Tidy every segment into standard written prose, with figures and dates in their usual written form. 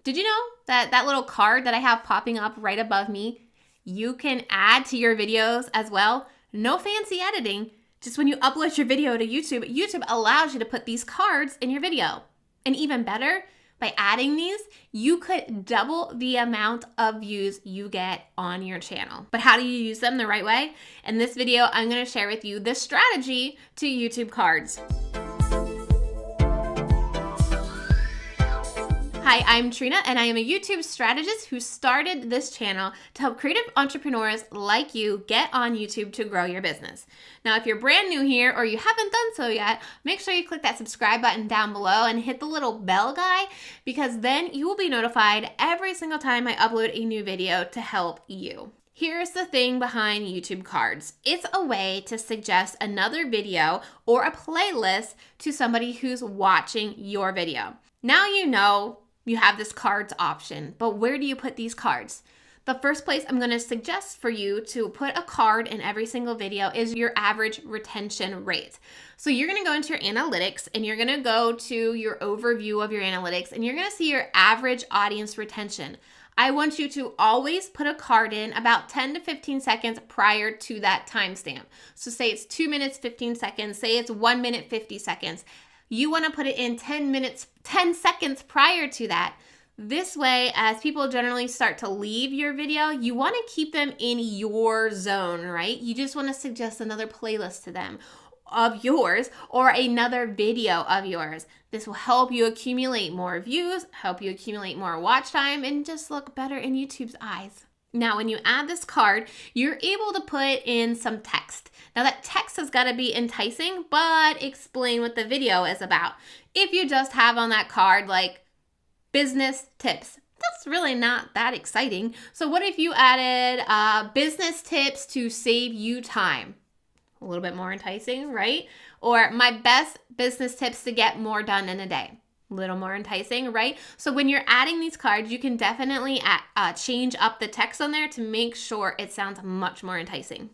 Did you know that that little card that I have popping up right above me, you can add to your videos as well? No fancy editing. Just when you upload your video to YouTube, YouTube allows you to put these cards in your video. And even better, by adding these, you could double the amount of views you get on your channel. But how do you use them the right way? In this video, I'm going to share with you the strategy to YouTube cards. Hi, I'm Trina, and I am a YouTube strategist who started this channel to help creative entrepreneurs like you get on YouTube to grow your business. Now, if you're brand new here or you haven't done so yet, make sure you click that subscribe button down below and hit the little bell guy, because then you will be notified every single time I upload a new video to help you. Here's the thing behind YouTube cards. It's a way to suggest another video or a playlist to somebody who's watching your video. Now you know you have this cards option, but where do you put these cards? The first place I'm going to suggest for you to put a card in every single video is your average retention rate. So you're going to go into your analytics and you're going to go to your overview of your analytics and you're going to see your average audience retention. I want you to always put a card in about 10 to 15 seconds prior to that timestamp. So say it's 2 minutes, 15 seconds, say it's 1 minute, 50 seconds. You want to put it in 10 seconds prior to that. This way, as people generally start to leave your video, you want to keep them in your zone, right? You just want to suggest another playlist to them of yours or another video of yours. This will help you accumulate more views, help you accumulate more watch time, and just look better in YouTube's eyes. Now, when you add this card, you're able to put in some text. Now, that text has got to be enticing, but explain what the video is about. If you just have on that card like business tips, that's really not that exciting. So what if you added business tips to save you time? A little bit more enticing, right? Or my best business tips to get more done in a day. A little more enticing, right? So when you're adding these cards, you can definitely change up the text on there to make sure it sounds much more enticing.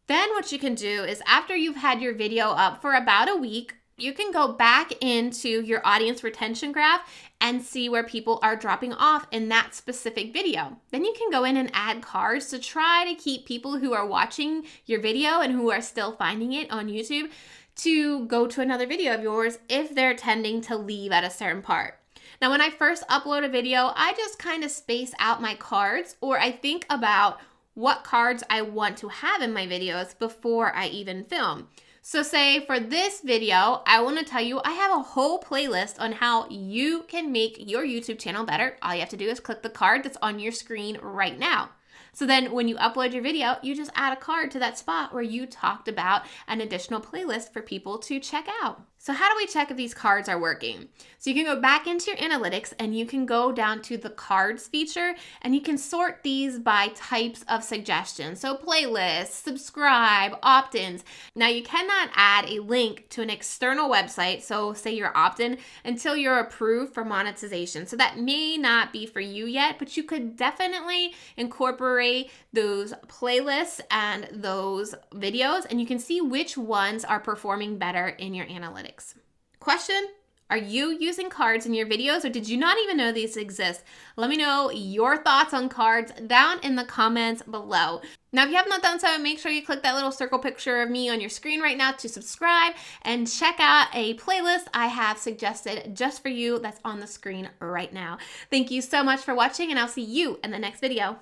Then what you can do is after you've had your video up for about a week, you can go back into your audience retention graph and see where people are dropping off in that specific video. Then you can go in and add cards to try to keep people who are watching your video and who are still finding it on YouTube to go to another video of yours if they're tending to leave at a certain part. Now, when I first upload a video, I just kind of space out my cards, or I think about what cards I want to have in my videos before I even film. So say for this video, I want to tell you I have a whole playlist on how you can make your YouTube channel better. All you have to do is click the card that's on your screen right now. So then when you upload your video, you just add a card to that spot where you talked about an additional playlist for people to check out. So how do we check if these cards are working? So you can go back into your analytics and you can go down to the cards feature and you can sort these by types of suggestions. So playlists, subscribe, opt-ins. Now you cannot add a link to an external website, so say you're opt-in, until you're approved for monetization. So that may not be for you yet, but you could definitely incorporate those playlists and those videos and you can see which ones are performing better in your analytics. Question: are you using cards in your videos, or did you not even know these exist? Let me know your thoughts on cards down in the comments below. Now, if you have not done so, make sure you click that little circle picture of me on your screen right now to subscribe and check out a playlist I have suggested just for you that's on the screen right now. Thank you so much for watching, and I'll see you in the next video.